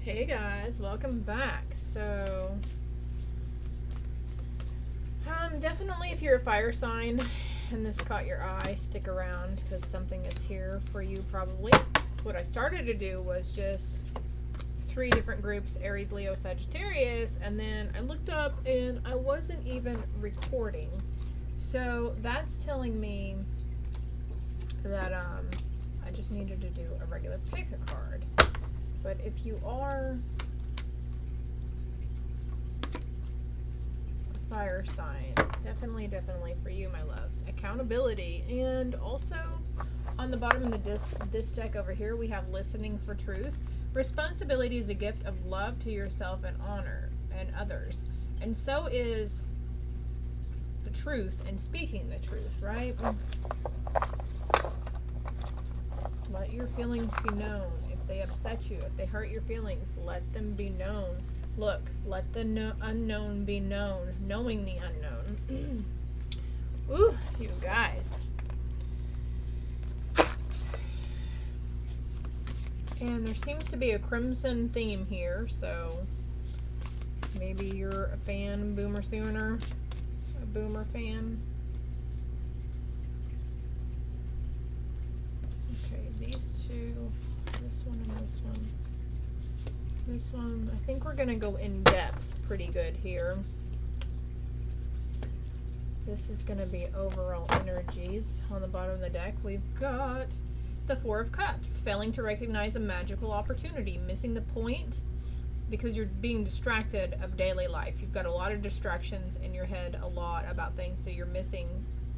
Hey guys, welcome back. So, definitely if you're a fire sign and this caught your eye, stick around because something is here for you probably. So what I started to do was just 3 different groups, Aries, Leo, Sagittarius, and then I looked up and I wasn't even recording. So that's telling me that I just needed to do a regular pick a card. But if you are a fire sign, definitely for you, my loves, accountability. And also on the bottom of this deck over here, we have listening for truth. Responsibility is a gift of love to yourself and honor and others. And so is the truth and speaking the truth, right? Let your feelings be known. If they upset you, if they hurt your feelings, let them be known. Look, let the unknown be known, knowing the unknown. Ooh, you guys. And there seems to be a crimson theme here, so maybe you're a fan, boomer sooner, a boomer fan. Okay, these two, this one and this one. This one, I think we're going to go in depth pretty good here. This is going to be overall energies. On the bottom of the deck, we've got the Four of Cups, failing to recognize a magical opportunity, missing the point because you're being distracted of daily life. You've got a lot of distractions in your head, a lot about things, so you're missing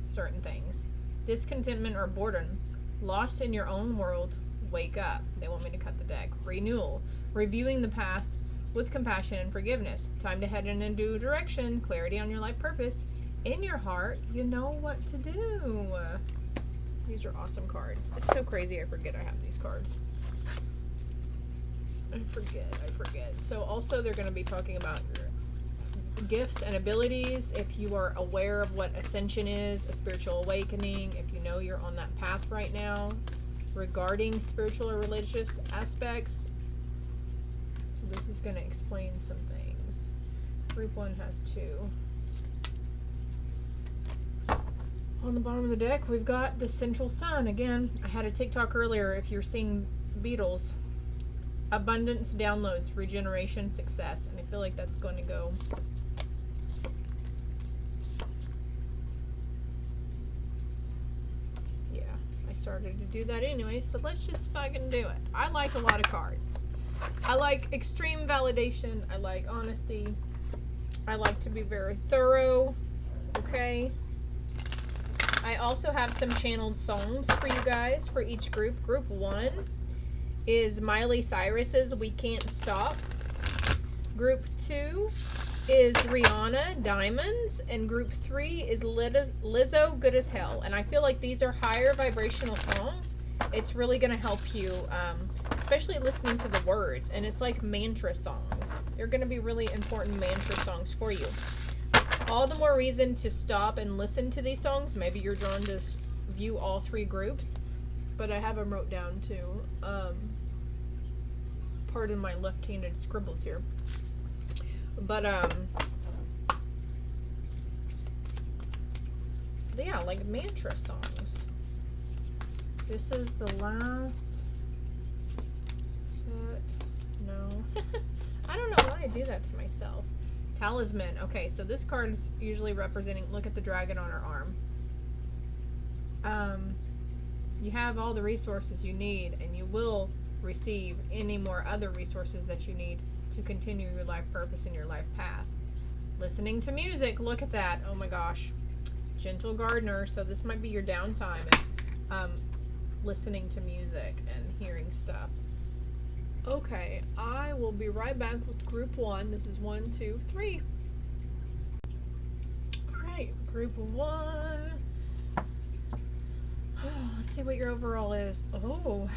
certain things. Discontentment or boredom, lost in your own world, wake up. They want me to cut the deck. Renewal, reviewing the past with compassion and forgiveness. Time to head in a new direction, clarity on your life purpose. In your heart, you know what to do. These are awesome cards. It's so crazy I forget I have these cards. I forget. So also they're going to be talking about your gifts and abilities. If you are aware of what ascension is, a spiritual awakening, if you know you're on that path right now regarding spiritual or religious aspects. So this is going to explain some things. Group 1 has 2. On the bottom of the deck, we've got the central sun. Again, I had a TikTok earlier. If you're seeing Beatles, abundance, downloads, regeneration, success. And I feel like that's going to go. Yeah, I started to do that anyway, so let's just fucking do it. I like a lot of cards. I like extreme validation. I like honesty. I like to be very thorough. Okay? I also have some channeled songs for you guys for each group. Group 1 is Miley Cyrus's We Can't Stop. Group 2 is Rhianna, Diamonds. And group 3 is Lizzo, Good as Hell. And I feel like these are higher vibrational songs. It's really going to help you, especially listening to the words. And it's like mantra songs. They're going to be really important mantra songs for you. All the more reason to stop and listen to these songs. Maybe you're drawn to view all 3 groups, but I have them wrote down too. Pardon my left-handed scribbles here. But yeah, like mantra songs. This is the last set. No. I don't know why I do that to myself. Talisman. Okay, so this card is usually representing, look at the dragon on her arm. You have all the resources you need, and you will receive any more other resources that you need to continue your life purpose and your life path. Listening to music. Look at that. Oh my gosh. Gentle gardener. So this might be your downtime and listening to music and hearing stuff. Okay, I will be right back with group 1. This is 1, 2, 3. Alright, group 1. Let's see what your overall is. Oh,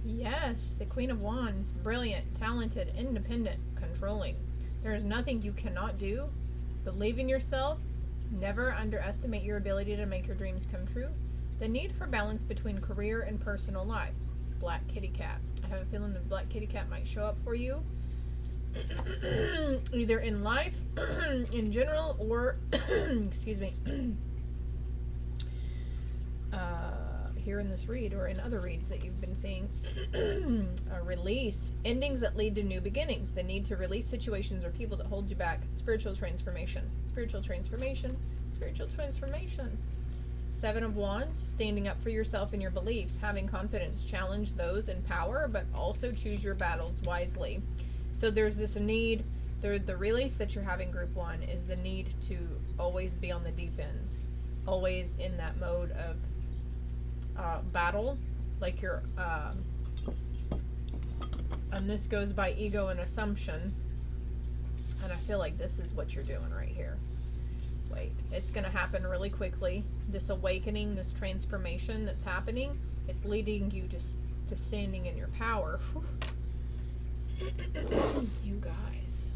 yes, the Queen of Wands. Brilliant, talented, independent, controlling. There is nothing you cannot do. Believe in yourself. Never underestimate your ability to make your dreams come true. The need for balance between career and personal life. Black kitty cat. I have a feeling the black kitty cat might show up for you. Either in life, in general, or, excuse me, here in this read or in other reads that you've been seeing. A release. Endings that lead to new beginnings. The need to release situations or people that hold you back. Spiritual transformation. Spiritual transformation. Spiritual transformation. Seven of Wands. Standing up for yourself and your beliefs. Having confidence. Challenge those in power, but also choose your battles wisely. So there's this need. The release that you're having, group 1, is the need to always be on the defense. Always in that mode of battle, like you're and this goes by ego and assumption, and I feel like this is what you're doing right here. Wait, it's going to happen really quickly. This awakening, this transformation that's happening, it's leading you to standing in your power. You guys,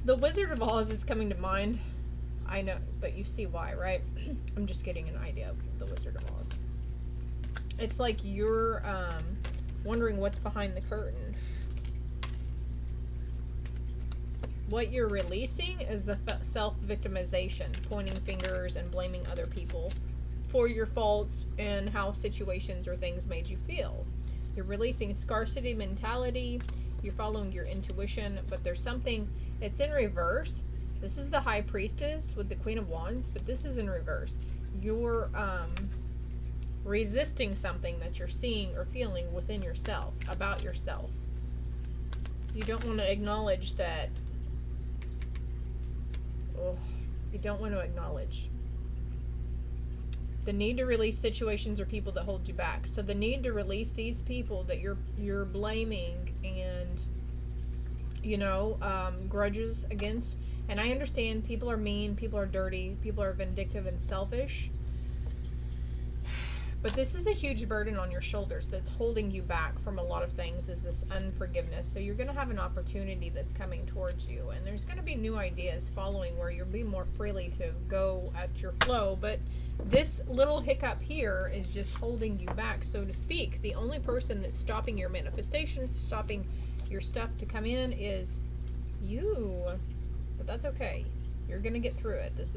the Wizard of Oz is coming to mind. I know, but you see why, right? I'm just getting an idea of the Wizard of Oz. It's like you're wondering what's behind the curtain. What you're releasing is the self-victimization, pointing fingers and blaming other people for your faults and how situations or things made you feel. You're releasing scarcity mentality. You're following your intuition, but there's something, it's in reverse. This is the High Priestess with the Queen of Wands, but this is in reverse. You're resisting something that you're seeing or feeling within yourself, about yourself. You don't want to acknowledge that. Oh, you don't want to acknowledge the need to release situations or people that hold you back. So the need to release these people that you're blaming and, you know, grudges against. And I understand people are mean, people are dirty, people are vindictive and selfish. But this is a huge burden on your shoulders that's holding you back from a lot of things, is this unforgiveness. So you're going to have an opportunity that's coming towards you. And there's going to be new ideas following where you'll be more freely to go at your flow. But this little hiccup here is just holding you back, so to speak. The only person that's stopping your manifestation, stopping your stuff to come in is you. But that's okay. You're going to get through it. This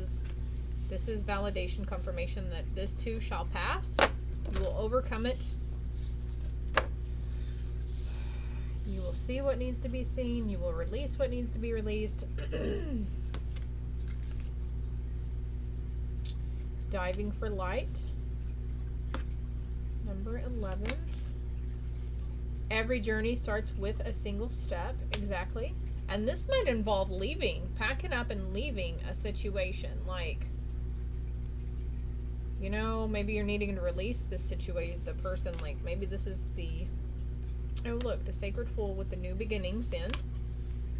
is validation, confirmation that this too shall pass. You will overcome it. You will see what needs to be seen. You will release what needs to be released. Diving for light. Number 11. Every journey starts with a single step. Exactly. And this might involve leaving, packing up and leaving a situation. Like, you know, maybe you're needing to release this situation, the person, like maybe this is the, oh look, the Sacred Fool with the new beginnings in.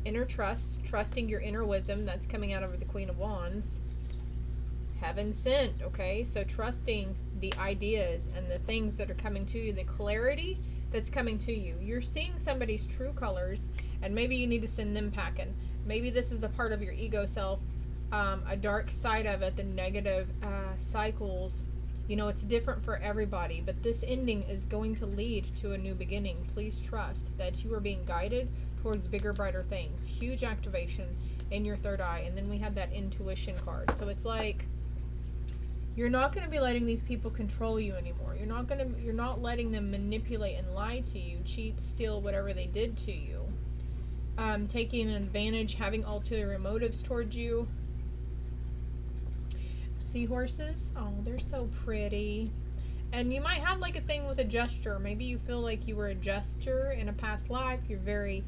Inner trust, trusting your inner wisdom, that's coming out of the Queen of Wands. Heaven sent, okay? So trusting the ideas and the things that are coming to you, the clarity that's coming to you. You're seeing somebody's true colors, and maybe you need to send them packing. Maybe this is the part of your ego self, a dark side of it, the negative cycles. You know, it's different for everybody, but this ending is going to lead to a new beginning. Please trust that you are being guided towards bigger, brighter things. Huge activation in your third eye. And then we had that intuition card. So it's like, you're not going to be letting these people control you anymore. You're not letting them manipulate and lie to you, cheat, steal, whatever they did to you. Taking advantage, having ulterior motives towards you. Seahorses, oh, they're so pretty. And you might have like a thing with a gesture. Maybe you feel like you were a jester in a past life. You're very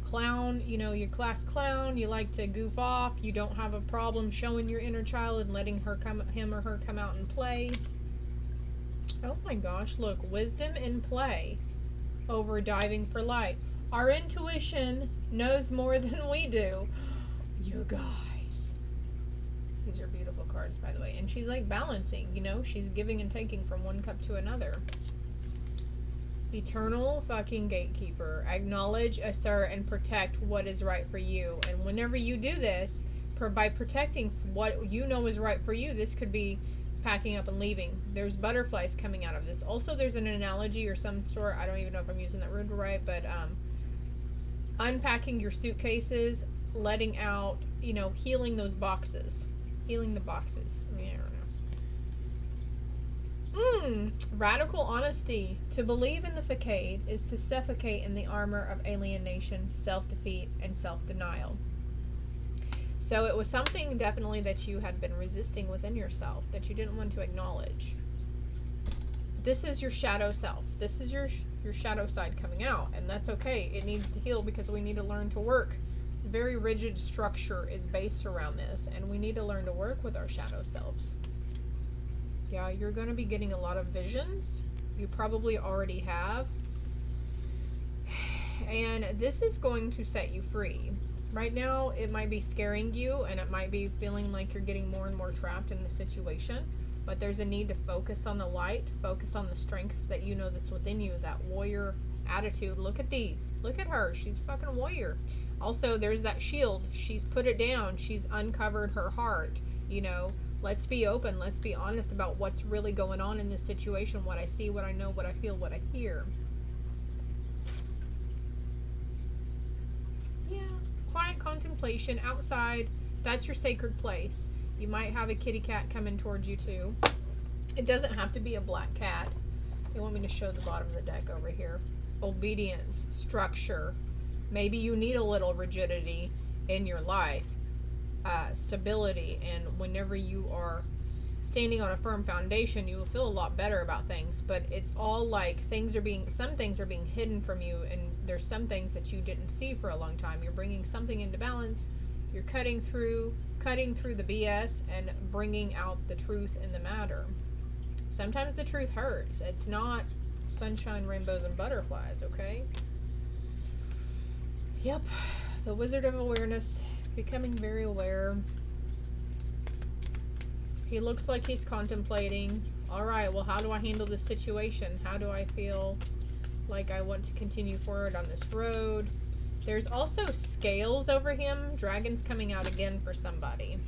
clown, you know, you're class clown. You like to goof off. You don't have a problem showing your inner child and letting him or her come out and play. Oh my gosh, look, wisdom in play over diving for light. Our intuition knows more than we do. You guys. These are beautiful cards, by the way. And she's like balancing, you know, she's giving and taking from one cup to another. Eternal fucking gatekeeper. Acknowledge, assert, and protect what is right for you. And whenever you do this, by protecting what you know is right for you, this could be packing up and leaving. There's butterflies coming out of this. Also, there's an analogy or some sort, I don't even know if I'm using that word right, but unpacking your suitcases, letting out, you know, healing those boxes. Healing the boxes. I mean, I don't know. Radical honesty. To believe in the facade is to suffocate in the armor of alienation, self-defeat, and self-denial. So it was something definitely that you had been resisting within yourself, that you didn't want to acknowledge. This is your shadow self. This is your shadow side coming out, and that's okay. It needs to heal because we need to learn to work. Very rigid structure is based around this, and we need to learn to work with our shadow selves. Yeah, you're going to be getting a lot of visions. You probably already have. And this is going to set you free. Right now, it might be scaring you, and it might be feeling like you're getting more and more trapped in the situation. But there's a need to focus on the light, focus on the strength that you know that's within you, that warrior attitude. Look at these. Look at her. She's a fucking warrior. Also, there's that shield. She's put it down. She's uncovered her heart. You know, let's be open. Let's be honest about what's really going on in this situation, what I see, what I know, what I feel, what I hear. Yeah. Quiet contemplation outside. That's your sacred place. You might have a kitty cat coming towards you too. It doesn't have to be a black cat. They want me to show the bottom of the deck over here. Obedience, structure. Maybe you need a little rigidity in your life. Stability. And whenever you are standing on a firm foundation, you will feel a lot better about things. But it's all like some things are being hidden from you, and there's some things that you didn't see for a long time. You're bringing something into balance. You're cutting through the BS and bringing out the truth in the matter. Sometimes the truth hurts. It's not sunshine, rainbows, and butterflies, okay? Yep. The Wizard of Awareness, becoming very aware. He looks like he's contemplating. Alright, well, how do I handle this situation? How do I feel like I want to continue forward on this road? There's also scales over him. Dragons coming out again for somebody.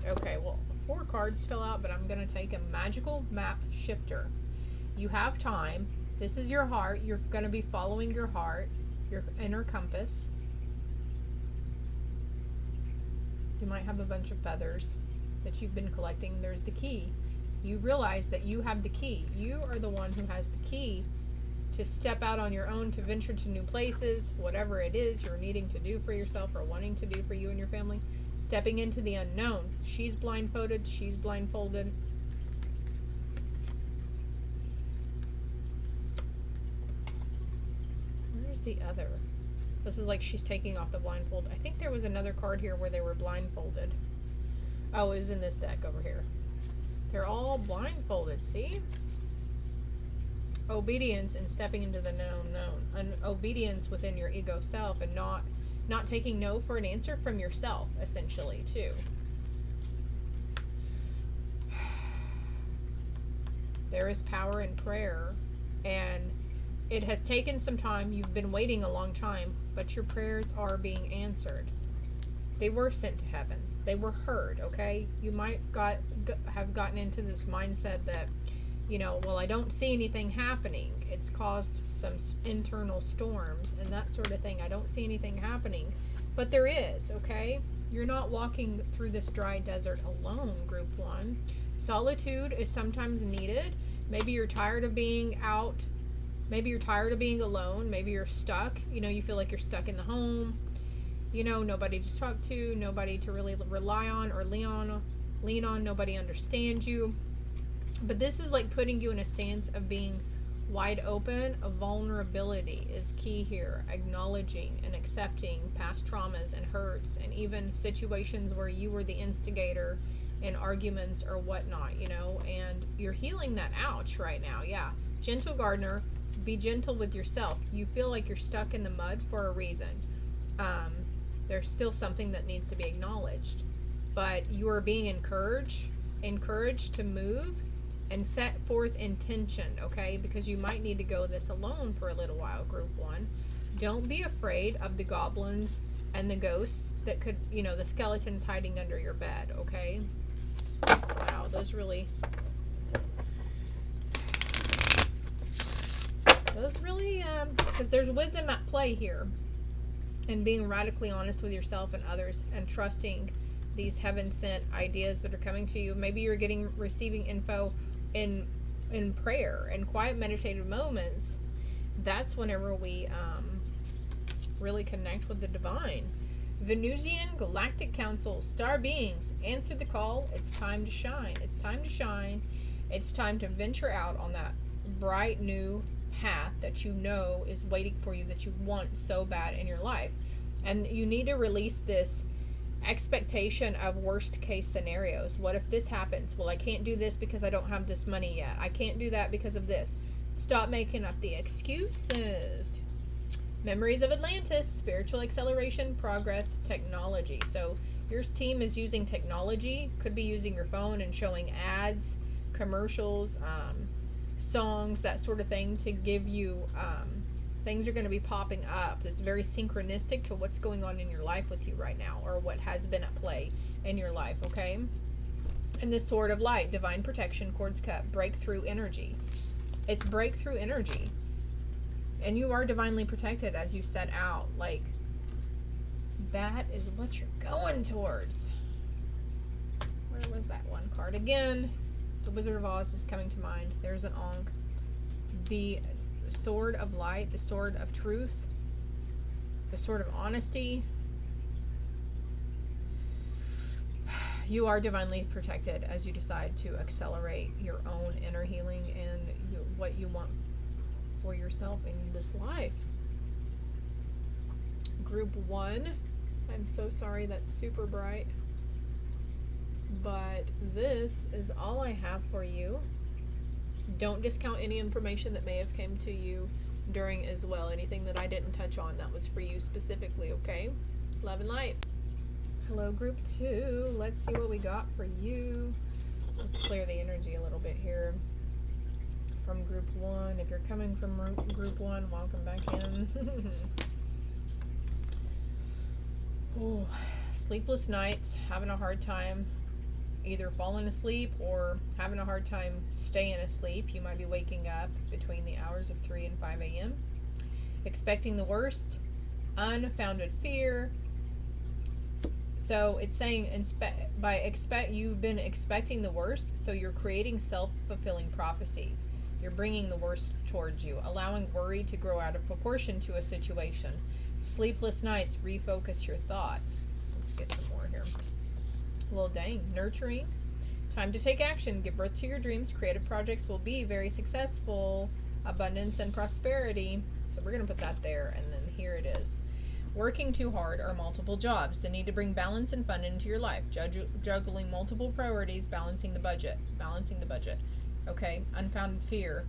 Okay, well, 4 cards fell out, but I'm going to take a magical map shifter. You have time. This is your heart. You're going to be following your heart, your inner compass. You might have a bunch of feathers that you've been collecting. There's the key. You realize that you have the key. You are the one who has the key to step out on your own, to venture to new places, whatever it is you're needing to do for yourself or wanting to do for you and your family. Stepping into the unknown. She's blindfolded. She's blindfolded. Where's the other? This is like she's taking off the blindfold. I think there was another card here where they were blindfolded. Oh, it was in this deck over here. They're all blindfolded, see? Obedience and stepping into the known. An obedience within your ego self, and not taking no for an answer from yourself, essentially, too. There is power in prayer, and it has taken some time. You've been waiting a long time, but your prayers are being answered. They were sent to heaven. They were heard, okay? You might have gotten into this mindset that, you know, well, I don't see anything happening. It's caused some internal storms and that sort of thing. I don't see anything happening. But there is, okay? You're not walking through this dry desert alone, Group 1. Solitude is sometimes needed. Maybe you're tired of being out. Maybe you're tired of being alone. Maybe you're stuck. You know, you feel like you're stuck in the home. You know, nobody to talk to, nobody to really rely on or lean on. Nobody understands you. But this is like putting you in a stance of being wide open. A vulnerability is key here. Acknowledging and accepting past traumas and hurts, and even situations where you were the instigator in arguments or whatnot, you know, and you're healing that ouch right now. Yeah. Gentle gardener, be gentle with yourself. You feel like you're stuck in the mud for a reason. There's still something that needs to be acknowledged, but you are being encouraged to move and set forth intention, okay? Because you might need to go this alone for a little while, Group 1. Don't be afraid of the goblins and the ghosts that could, the skeletons hiding under your bed, okay? Wow, those really, because there's wisdom at play here, and being radically honest with yourself and others, and trusting these heaven-sent ideas that are coming to you. Maybe you're receiving info in prayer and quiet meditative moments. That's whenever we really connect with the divine. Venusian Galactic Council, star beings, answer the call. It's time to shine. It's time to shine. It's time to venture out on that bright new path that you know is waiting for you, that you want so bad in your life. And you need to release this expectation of worst case scenarios. What if this happens? Well, I can't do this because I don't have this money yet. I can't do that because of this. Stop making up the excuses. Memories of Atlantis, spiritual acceleration, progress, technology. So your team is using technology, could be using your phone and showing ads, commercials, songs, that sort of thing, to give you things are going to be popping up. It's very synchronistic to what's going on in your life with you right now, or what has been at play in your life, okay? And the Sword of Light, divine protection, cords cut, breakthrough energy. It's breakthrough energy. And you are divinely protected as you set out. Like, that is what you're going towards. Where was that one card? Again, the Wizard of Oz is coming to mind. There's an Ankh. The Sword of Light, the Sword of Truth, the Sword of Honesty. You are divinely protected as you decide to accelerate your own inner healing and what you want for yourself in this life. Group 1. I'm so sorry that's super bright, but this is all I have for you. Don't discount any information that may have came to you during as well. Anything that I didn't touch on, that was for you specifically, okay? Love and light. Hello, group 2. Let's see what we got for you. Let's clear the energy a little bit here. From group 1. If you're coming from group 1, welcome back in. Ooh, sleepless nights, having a hard time either falling asleep or having a hard time staying asleep. You might be waking up between the hours of 3 and 5 a.m. Expecting the worst, unfounded fear. So it's saying you've been expecting the worst, so you're creating self-fulfilling prophecies. You're bringing the worst towards you, allowing worry to grow out of proportion to a situation. Sleepless nights, refocus your thoughts. Let's get some more here. Well, dang. Nurturing. Time to take action. Give birth to your dreams. Creative projects will be very successful. Abundance and prosperity. So we're going to put that there, and then here it is. Working too hard or multiple jobs. The need to bring balance and fun into your life. Juggling multiple priorities. Balancing the budget. Okay. Unfounded fear.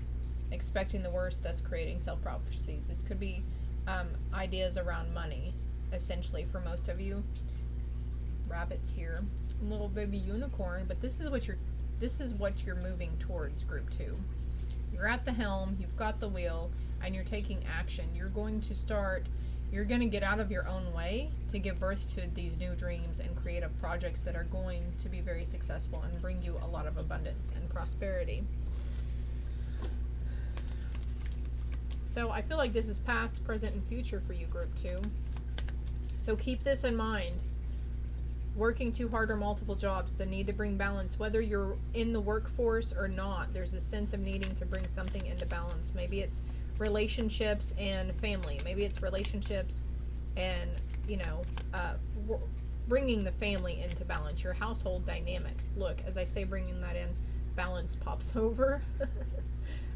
Expecting the worst, thus creating self-prophecies. This could be ideas around money, essentially, for most of you. Rabbits here. Little baby unicorn, but this is what you're moving towards, group 2. You're at the helm, you've got the wheel, and you're taking action. You're going to get out of your own way to give birth to these new dreams and creative projects that are going to be very successful and bring you a lot of abundance and prosperity. So I feel like this is past, present, and future for you, group 2. So keep this in mind. Working too hard or multiple jobs, the need to bring balance, whether you're in the workforce or not, there's a sense of needing to bring something into balance. Maybe it's relationships and family. Maybe it's relationships and, bringing the family into balance, your household dynamics. Look, as I say, bringing that in, balance pops over.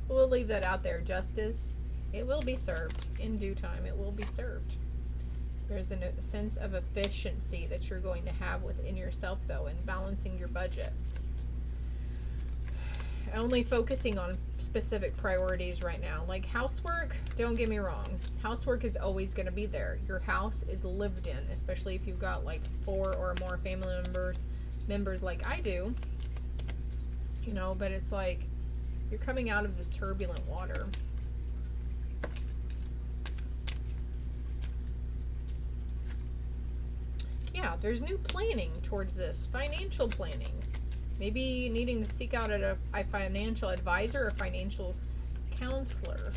We'll leave that out there. Justice, it will be served in due time. It will be served. There's a sense of efficiency that you're going to have within yourself, though, and balancing your budget. Only focusing on specific priorities right now. Like housework, don't get me wrong. Housework is always going to be there. Your house is lived in, especially if you've got like 4 or more family members like I do. But it's like you're coming out of this turbulent water. There's new planning towards this. Financial planning. Maybe needing to seek out a financial advisor or financial counselor.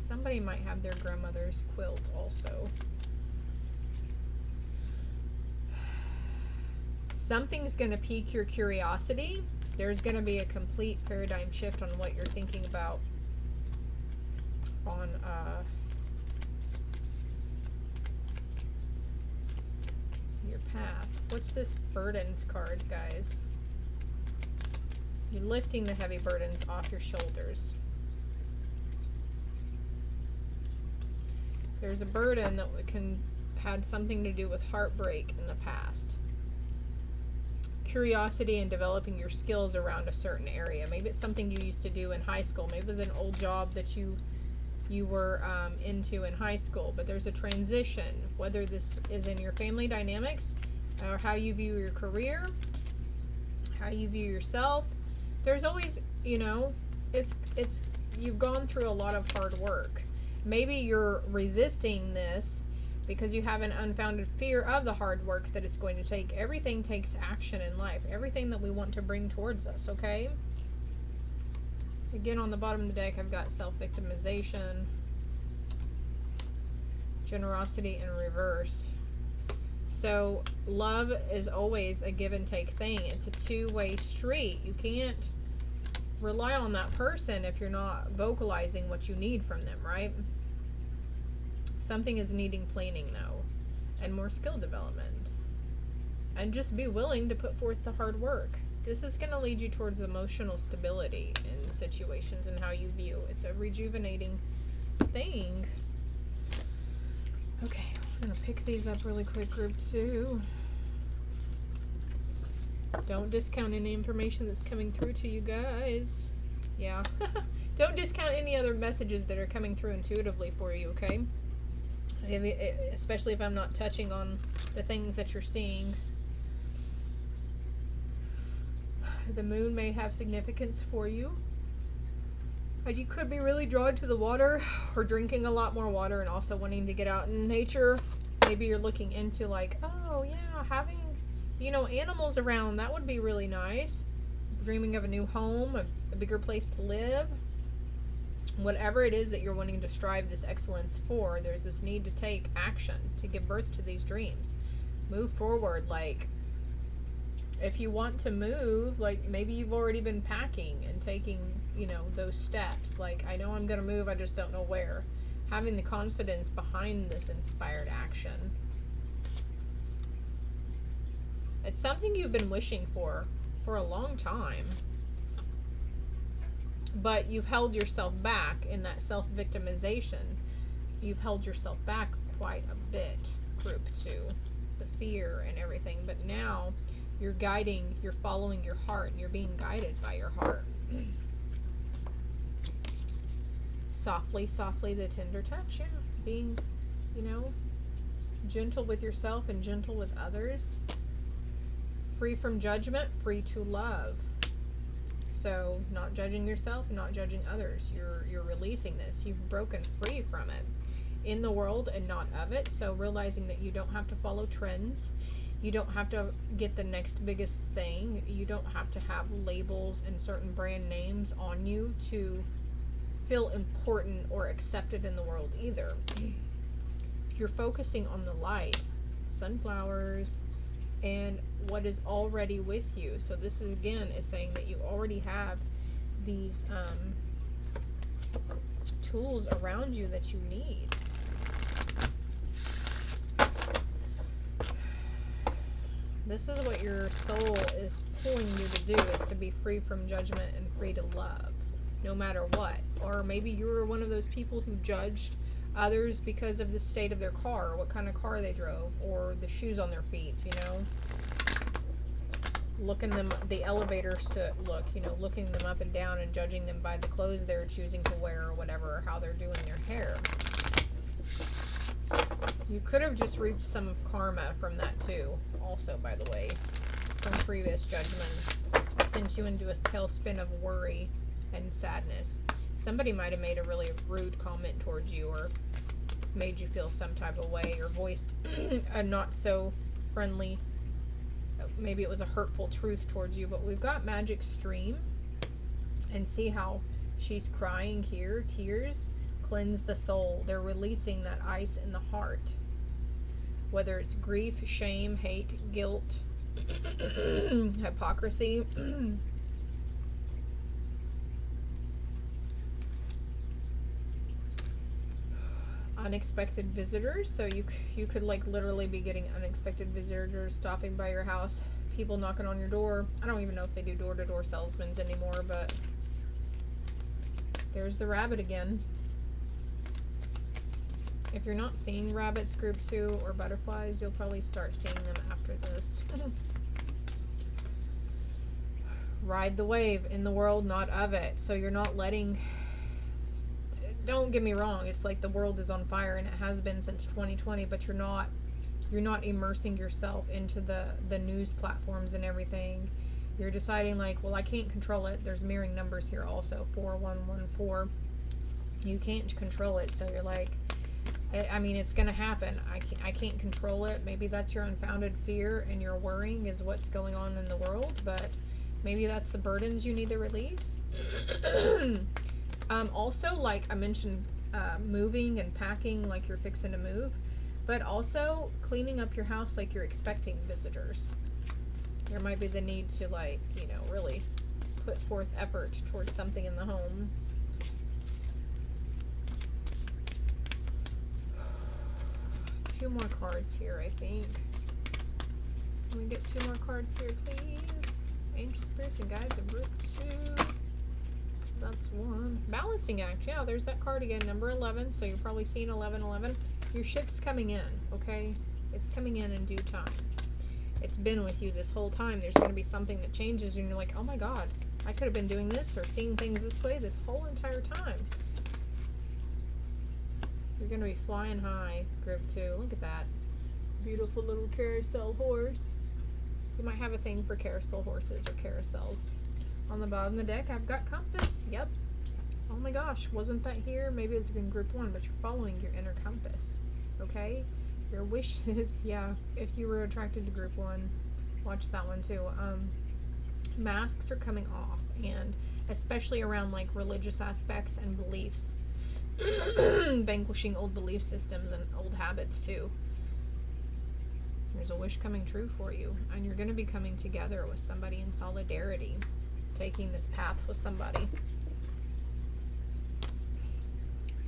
Somebody might have their grandmother's quilt also. Something's going to pique your curiosity. There's going to be a complete paradigm shift on what you're thinking about on your path. What's this burdens card, guys? You're lifting the heavy burdens off your shoulders. There's a burden that had something to do with heartbreak in the past. Curiosity and developing your skills around a certain area. Maybe it's something you used to do in high school. Maybe it was an old job that you were into in high school, but there's a transition, whether this is in your family dynamics or how you view your career, how you view yourself. There's always, you know, it's you've gone through a lot of hard work. Maybe you're resisting this because you have an unfounded fear of the hard work that it's going to take. Everything takes action in life. Everything that we want to bring towards us, okay? Again, on the bottom of the deck, I've got self-victimization, generosity in reverse. So love is always a give and take thing. It's a two-way street. You can't rely on that person if you're not vocalizing what you need from them, right? Something is needing planning, though, and more skill development. And just be willing to put forth the hard work. This is going to lead you towards emotional stability in situations and how you view. It's a rejuvenating thing. Okay, I'm going to pick these up really quick, group 2. Don't discount any information that's coming through to you guys. Yeah. Don't discount any other messages that are coming through intuitively for you, okay? Especially if I'm not touching on the things that you're seeing. The moon may have significance for you. And you could be really drawn to the water or drinking a lot more water and also wanting to get out in nature. Maybe you're looking into like, oh yeah, having, you know, animals around. That would be really nice. Dreaming of a new home, a bigger place to live. Whatever it is that you're wanting to strive this excellence for, there's this need to take action to give birth to these dreams. Move forward. Like, if you want to move, like maybe you've already been packing and taking, you know, those steps. Like, I know I'm going to move, I just don't know where. Having the confidence behind this inspired action. It's something you've been wishing for a long time. But you've held yourself back in that self-victimization. You've held yourself back quite a bit, group 2. The fear and everything. But now you're following your heart, and you're being guided by your heart. Softly, softly, the tender touch, yeah. Being, you know, gentle with yourself and gentle with others. Free from judgment, free to love. So, not judging yourself, not judging others. You're releasing this. You've broken free from it in the world and not of it. So, realizing that you don't have to follow trends. You don't have to get the next biggest thing. You don't have to have labels and certain brand names on you to feel important or accepted in the world either. You're focusing on the light, sunflowers, and what is already with you. So this is, again, is saying that you already have these tools around you that you need. This is what your soul is pulling you to do, is to be free from judgment and free to love, no matter what. Or maybe you were one of those people who judged others because of the state of their car, or what kind of car they drove, or the shoes on their feet, you know. Looking them, the elevators to look, you know, looking them up and down and judging them by the clothes they're choosing to wear or whatever, or how they're doing their hair. You could have just reaped some of karma from that too, also, by the way, from previous judgments. Sent you into a tailspin of worry and sadness. Somebody might have made a really rude comment towards you, or made you feel some type of way, or voiced a not so friendly, maybe it was a hurtful truth towards you, but we've got magic stream. And see how she's crying here. Tears cleanse the soul. They're releasing that ice in the heart. Whether it's grief, shame, hate, guilt, hypocrisy. Unexpected visitors. So you could like literally be getting unexpected visitors stopping by your house. People knocking on your door. I don't even know if they do door-to-door salesmen anymore, but there's the rabbit again. If you're not seeing rabbits, group 2, or butterflies, you'll probably start seeing them after this. Ride the wave, in the world, not of it. So you're not letting... Don't get me wrong, it's like the world is on fire, and it has been since 2020, but you're not immersing yourself into the news platforms and everything. You're deciding like, well, I can't control it. There's mirroring numbers here also, 4114. You can't control it, so you're like, I mean, it's gonna happen. I can't control it. Maybe that's your unfounded fear and your worrying is what's going on in the world, but maybe that's the burdens you need to release. Also, like I mentioned, moving and packing like you're fixing to move, but also cleaning up your house like you're expecting visitors. There might be the need to, like, you know, really put forth effort towards something in the home. Two more cards here, I think. Can we get 2 more cards here, please? Angel Spirits and Guides of Group 2. That's 1. Balancing Act. Yeah, there's that card again, number 11. So you're probably seeing 1111. Your ship's coming in, okay? It's coming in due time. It's been with you this whole time. There's going to be something that changes and you're like, oh my god, I could have been doing this or seeing things this way this whole entire time. You're going to be flying high, group 2. Look at that. Beautiful little carousel horse. You might have a thing for carousel horses or carousels. On the bottom of the deck, I've got compass. Yep. Oh my gosh, wasn't that here? Maybe it's in group 1, but you're following your inner compass. Okay? Your wishes, yeah, if you were attracted to group 1, watch that one too. Masks are coming off, and especially around like religious aspects and beliefs. Vanquishing old belief systems and old habits too. There's a wish coming true for you, and you're going to be coming together with somebody in solidarity, taking this path with somebody.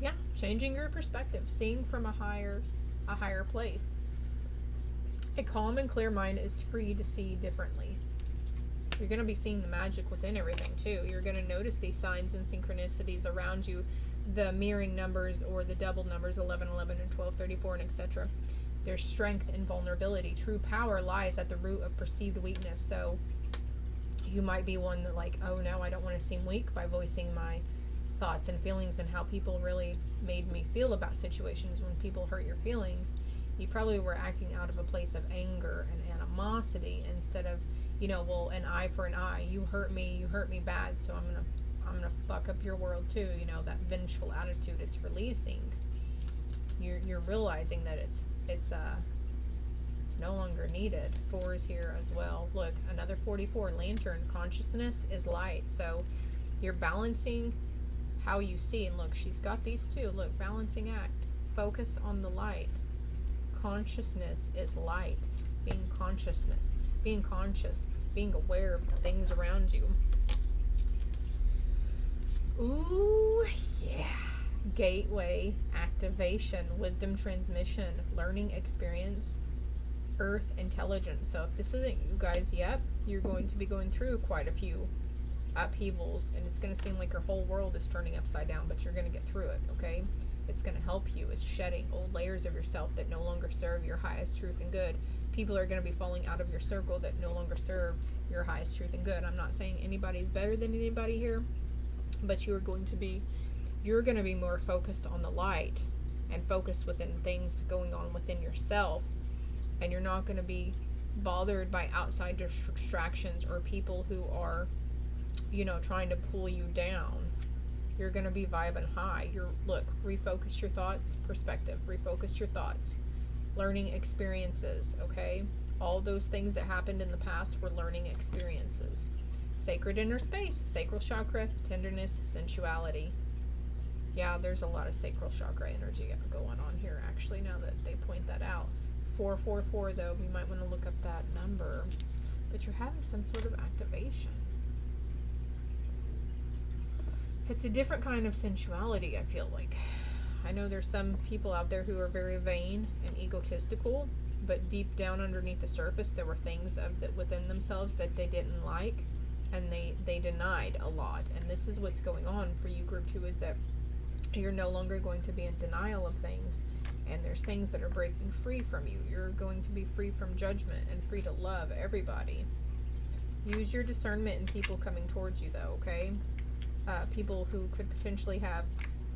Yeah, changing your perspective, seeing from a higher place. A calm and clear mind is free to see differently. You're going to be seeing the magic within everything too. You're going to notice these signs and synchronicities around you, the mirroring numbers or the double numbers 1111 and 1234 and etc. There's strength and vulnerability. True power lies at the root of perceived weakness. So you might be one that like, oh, now I don't want to seem weak by voicing my thoughts and feelings and how people really made me feel about situations. When people hurt your feelings, you probably were acting out of a place of anger and animosity instead of, you know, well, an eye for an eye. You hurt me bad, so I'm gonna fuck up your world too. You know, that vengeful attitude it's releasing. You're realizing that it's no longer needed. 4 is here as well. Look, another 44. Lantern. Consciousness is light. So you're balancing how you see. And look, she's got these two. Look, balancing act. Focus on the light. Consciousness is light. Being conscious, being aware of the things around you. Ooh, yeah. Gateway activation, wisdom transmission, learning experience, earth intelligence. So if this isn't you guys yet, you're going to be going through quite a few upheavals, and it's going to seem like your whole world is turning upside down, but you're going to get through it, okay? It's going to help you. It's shedding old layers of yourself that no longer serve your highest truth and good. People are going to be falling out of your circle that no longer serve your highest truth and good. I'm not saying anybody's better than anybody here, but you're going to be more focused on the light and focused within things going on within yourself, and you're not going to be bothered by outside distractions or people who are, you know, trying to pull you down. You're going to be vibing high. Refocus your thoughts, perspective, refocus your thoughts, learning experiences, okay? All those things that happened in the past were learning experiences. Sacred inner space, sacral chakra, tenderness, sensuality. Yeah, there's a lot of sacral chakra energy going on here, actually, now that they point that out. 444, though, you might want to look up that number. But you're having some sort of activation. It's a different kind of sensuality, I feel like. I know there's some people out there who are very vain and egotistical, but deep down underneath the surface, there were things within themselves that they didn't like, and they denied a lot. And this is what's going on for you, group 2, is that you're no longer going to be in denial of things, and there's things that are breaking free from you. You're going to be free from judgment and free to love everybody. Use your discernment in people coming towards you, though, okay? People who could potentially have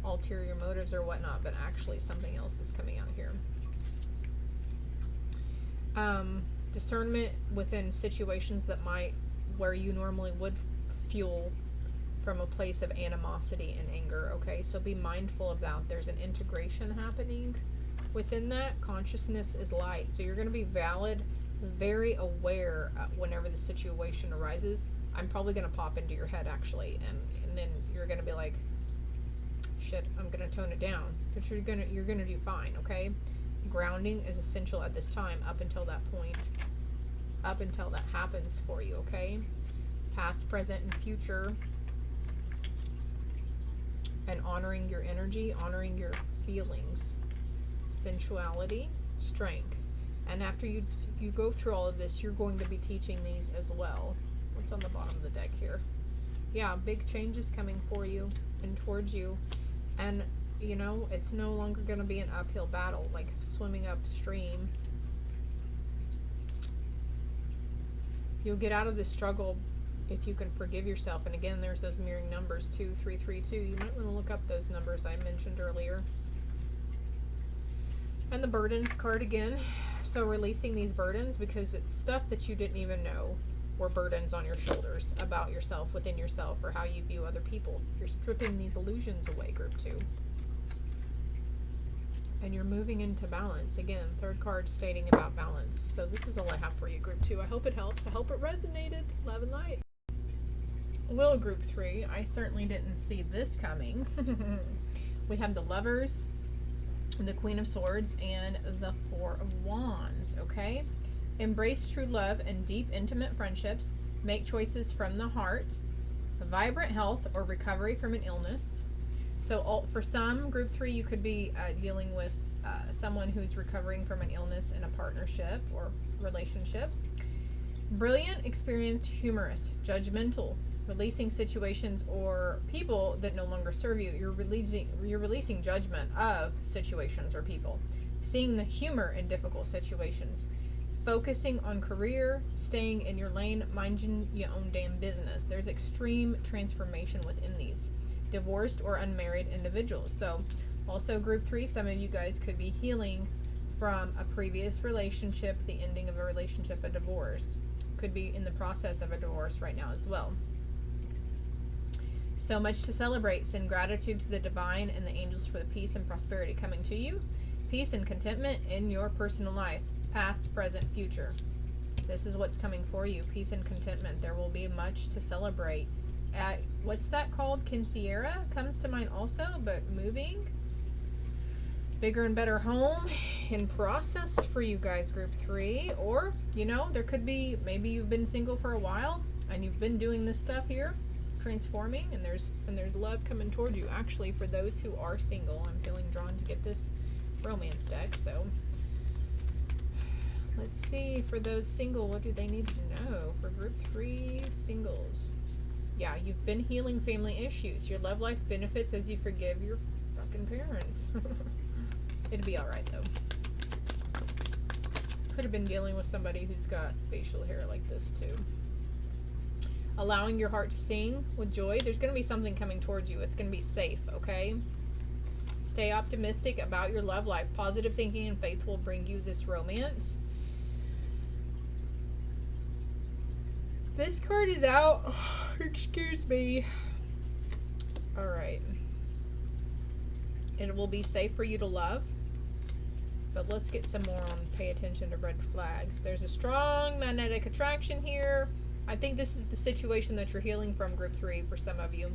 ulterior motives or whatnot, but actually something else is coming out here. Discernment within situations where you normally would fuel from a place of animosity and anger, okay? So be mindful of that. There's an integration happening within that. Consciousness is light. So you're going to be valid, very aware whenever the situation arises. I'm probably going to pop into your head, actually, and then you're going to be like, shit, I'm going to tone it down. But you're going to do fine, okay? Grounding is essential at this time up until that point, up until that happens for you, okay? Past, present, and future. And honoring your energy, honoring your feelings, sensuality, strength. And after you go through all of this, you're going to be teaching these as well. What's on the bottom of the deck here? Yeah, big changes coming for you and towards you. And, you know, it's no longer going to be an uphill battle, like swimming upstream. You'll get out of this struggle if you can forgive yourself. And again, there's those mirroring numbers, 2, 3, 3, 2. You might want to look up those numbers I mentioned earlier. And the burdens card again. So releasing these burdens, because it's stuff that you didn't even know were burdens on your shoulders about yourself, within yourself, or how you view other people. You're stripping these illusions away, group 2. And you're moving into balance. Again, third card stating about balance. So this is all I have for you, group 2. I hope it helps. I hope it resonated. Love and light. Well, group 3, I certainly didn't see this coming. We have the Lovers, the Queen of Swords, and the Four of Wands, okay? Embrace true love and deep, intimate friendships. Make choices from the heart. Vibrant health or recovery from an illness. So for some, group 3, you could be dealing with someone who's recovering from an illness in a partnership or relationship. Brilliant, experienced, humorous, judgmental, releasing situations or people that no longer serve you. You're releasing judgment of situations or people. Seeing the humor in difficult situations. Focusing on career, staying in your lane, minding your own damn business. There's extreme transformation within these. Divorced or unmarried individuals. So also group 3, some of you guys could be healing from a previous relationship, the ending of a relationship, a divorce. Could be in the process of a divorce right now as well. So much to celebrate. Send gratitude to the divine and the angels for the peace and prosperity coming to you. Peace and contentment in your personal life. Past, present, future. This is what's coming for you. Peace and contentment. There will be much to celebrate. What's that called? Quinceañera comes to mind also, but moving. Bigger and better home in process for you guys, group 3. Or, you know, there could be, maybe you've been single for a while and you've been doing this stuff here, transforming, and there's love coming toward you. Actually, for those who are single, I'm feeling drawn to get this romance deck. So let's see, for those single, what do they need to know? For group 3 singles. Yeah, you've been healing family issues. Your love life benefits as you forgive your fucking parents. It'll be alright, though. Could have been dealing with somebody who's got facial hair like this, too. Allowing your heart to sing with joy. There's going to be something coming towards you. It's going to be safe, okay? Stay optimistic about your love life. Positive thinking and faith will bring you this romance. This card is out. Excuse me. Alright. It will be safe for you to love. But let's get some more on pay attention to red flags. There's a strong magnetic attraction here. I think this is the situation that you're healing from, group 3, for some of you.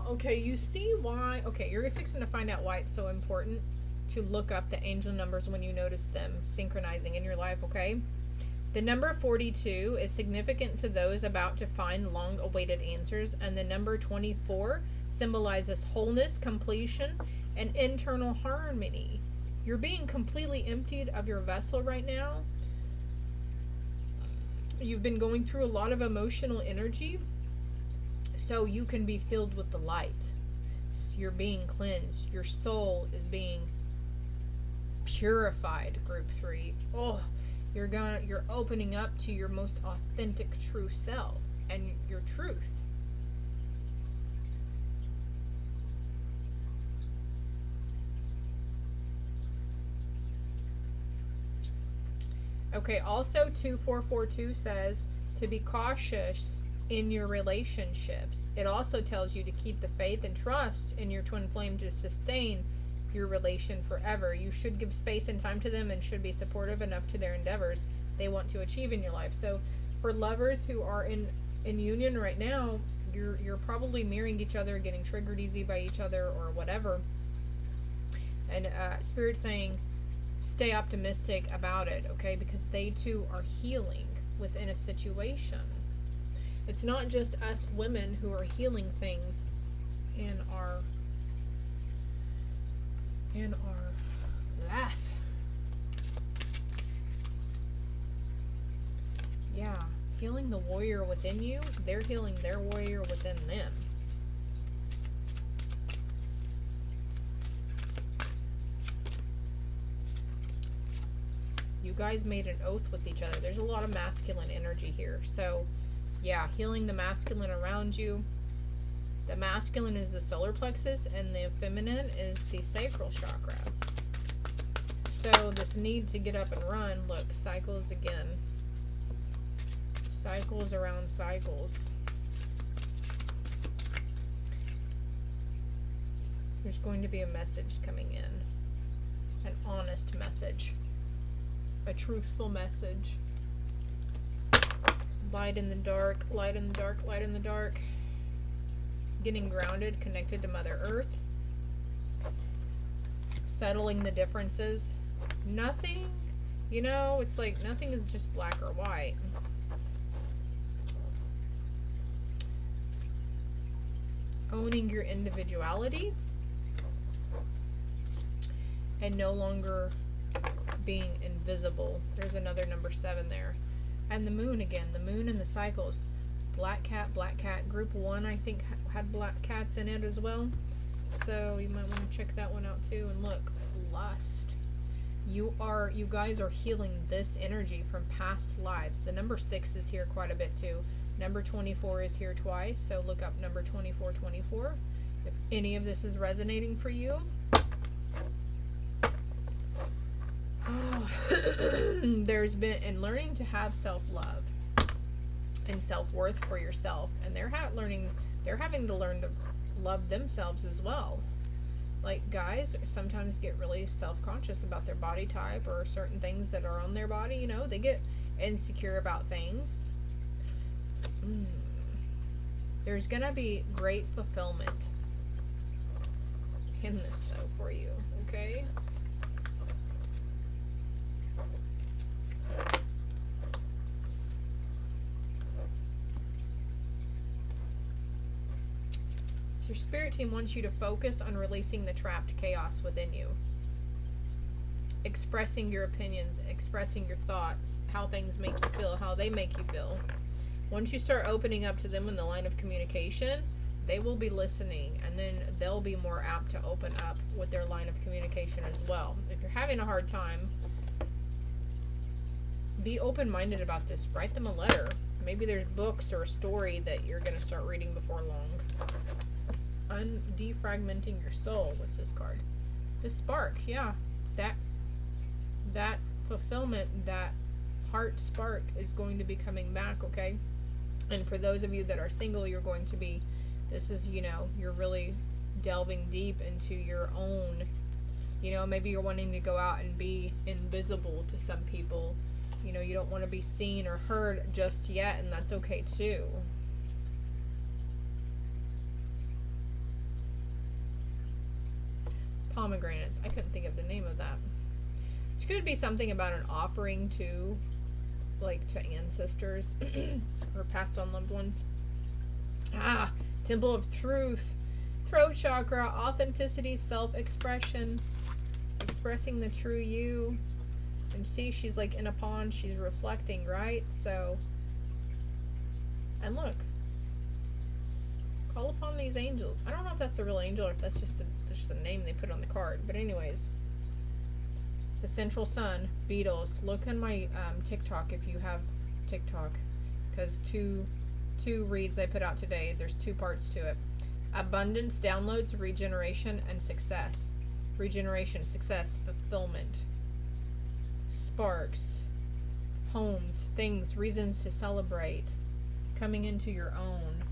Okay, you see why. Okay, you're fixing to find out why it's so important to look up the angel numbers when you notice them synchronizing in your life, okay? The number 42 is significant to those about to find long awaited answers, and the number 24 symbolizes wholeness, completion, and internal harmony. You're being completely emptied of your vessel right now. You've been going through a lot of emotional energy, so you can be filled with the light. You're being cleansed. Your soul is being purified, group 3. Oh, you're opening up to your most authentic true self and your truth. Okay, also 2442 says to be cautious in your relationships. It also tells you to keep the faith and trust in your twin flame to sustain your relation forever. You should give space and time to them and should be supportive enough to their endeavors they want to achieve in your life. So for lovers who are in union right now, you're probably mirroring each other, getting triggered easy by each other or whatever. And Spirit saying stay optimistic about it, okay? Because they too are healing within a situation. It's not just us women who are healing things in our life. Yeah, healing the warrior within you, they're healing their warrior within them. You guys made an oath with each other. There's a lot of masculine energy here. So, yeah, healing the masculine around you. The masculine is the solar plexus and the feminine is the sacral chakra. So, this need to get up and run, look, cycles again. Cycles around cycles. There's going to be a message coming in. An honest message. A truthful message. Light in the dark, light in the dark, light in the dark. Getting grounded, connected to Mother Earth. Settling the differences. Nothing, it's like nothing is just black or white. Owning your individuality. And no longer being invisible. There's another number 7 there. And the moon again. The moon and the cycles. Black cat. Group 1, I think, had black cats in it as well. So you might want to check that one out too. And look, lust. You guys are healing this energy from past lives. The number 6 is here quite a bit too. Number 24 is here twice. So look up number 2424. If any of this is resonating for you. There's been in learning to have self-love and self-worth for yourself, and they're having to learn to love themselves as well. Like guys sometimes get really self-conscious about their body type or certain things that are on their body, they get insecure about things. There's gonna be great fulfillment in this though for you, okay? So your spirit team wants you to focus on releasing the trapped chaos within you. Expressing your opinions, expressing your thoughts, how things make you feel, how they make you feel. Once you start opening up to them in the line of communication, they will be listening, and then they'll be more apt to open up with their line of communication as well. If you're having a hard time, be open-minded about this. Write them a letter. Maybe there's books or a story that you're going to start reading before long. Defragmenting your soul. What's this card? The spark. Yeah. That fulfillment, that heart spark is going to be coming back, okay? And for those of you that are single, you're going to be, this is, you're really delving deep into your own, maybe you're wanting to go out and be invisible to some people. You don't want to be seen or heard just yet, and that's okay too. pomegranates. I couldn't think of the name of that. Which could be something about an offering to, like, to ancestors or passed on loved ones. Temple of Truth. Throat chakra, authenticity, self-expression, expressing the true you. And see, she's like in a pond, she's reflecting, right? So, and look, call upon these angels. I don't know if that's a real angel or if that's just a name they put on the card. But anyways, the central sun, Beatles. Look on my TikTok if you have TikTok, because two reads I put out today. There's 2 parts to it. Abundance, downloads, regeneration, and success. Regeneration, success, fulfillment. Sparks, homes, things, reasons to celebrate. Coming into your own.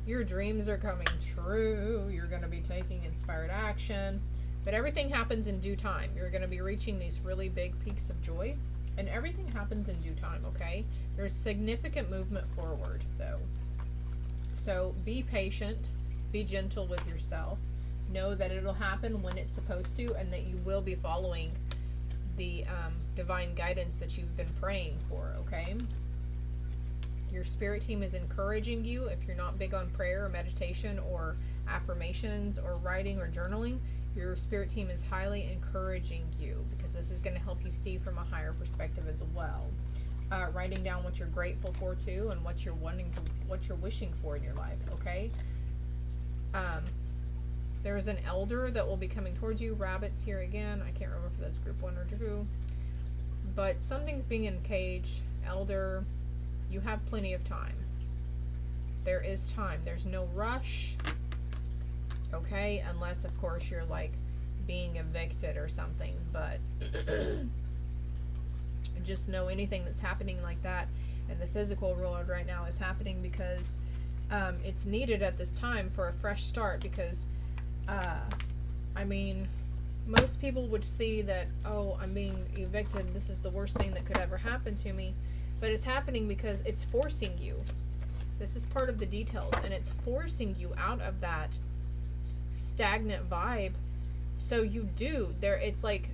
Your dreams are coming true. You're going to be taking inspired action. But everything happens in due time. You're going to be reaching these really big peaks of joy. And everything happens in due time, okay? There's significant movement forward, though. So be patient. Be gentle with yourself. Know that it'll happen when it's supposed to, and that you will be following the divine guidance that you've been praying for, okay? Your spirit team is encouraging you. If you're not big on prayer or meditation or affirmations or writing or journaling, your spirit team is highly encouraging you, because this is going to help you see from a higher perspective as well. Writing down what you're grateful for too, and what you're wishing for in your life, okay? There's an elder that will be coming towards you. Rabbits here again. I can't remember if that's group 1 or 2. But something's being engaged. Elder, you have plenty of time. There is time. There's no rush. Okay? Unless, of course, you're like being evicted or something. But just know anything that's happening like that in the physical world right now is happening because it's needed at this time for a fresh start. Because I mean, most people would see that, oh, I'm being evicted, this is the worst thing that could ever happen to me. But it's happening because it's forcing you. This is part of the details, and it's forcing you out of that stagnant vibe. So you do there. It's like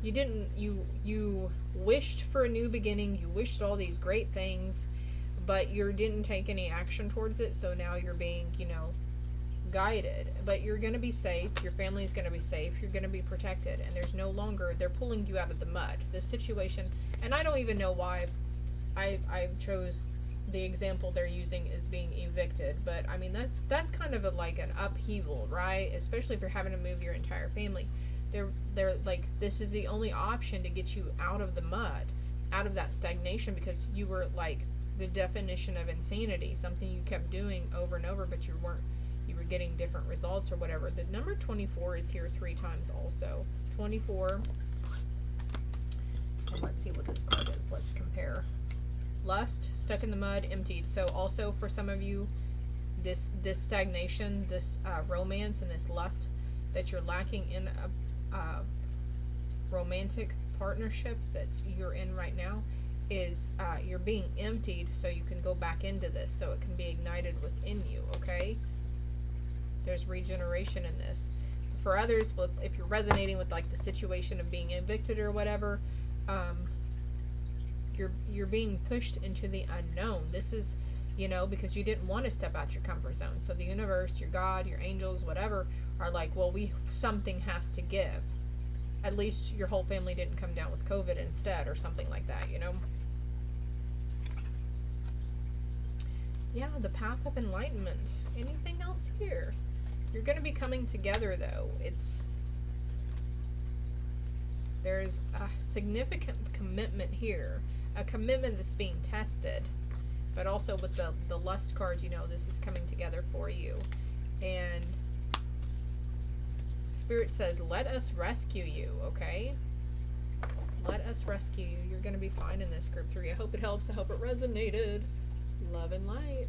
you wished for a new beginning. You wished all these great things, but you didn't take any action towards it. So now you're being, guided. But you're going to be safe. Your family is going to be safe. You're going to be protected. And there's no longer, they're pulling you out of the mud. This situation, and I don't even know why I chose the example they're using is being evicted, but I mean that's kind of like an upheaval, right? Especially if you're having to move your entire family. They're like, this is the only option to get you out of the mud, out of that stagnation, because you were like the definition of insanity, something you kept doing over and over, but you were getting different results or whatever. The number 24 is here 3 times also. 24. And let's see what this card is. Let's compare. Lust, stuck in the mud, emptied. So also for some of you, this stagnation, this romance and this lust that you're lacking in a romantic partnership that you're in right now is you're being emptied so you can go back into this, so it can be ignited within you, okay? There's regeneration in this. For others, if you're resonating with like the situation of being evicted or whatever, you're being pushed into the unknown. This is, because you didn't want to step out your comfort zone. So the universe, your God, your angels, whatever, are like, well, something has to give. At least your whole family didn't come down with COVID instead or something like that, Yeah, the path of enlightenment. Anything else here? You're going to be coming together, though. There's a significant commitment here. A commitment that's being tested. But also with the lust card, this is coming together for you. And Spirit says, let us rescue you, okay? Let us rescue you. You're going to be fine in this group 3. I hope it helps. I hope it resonated. Love and light.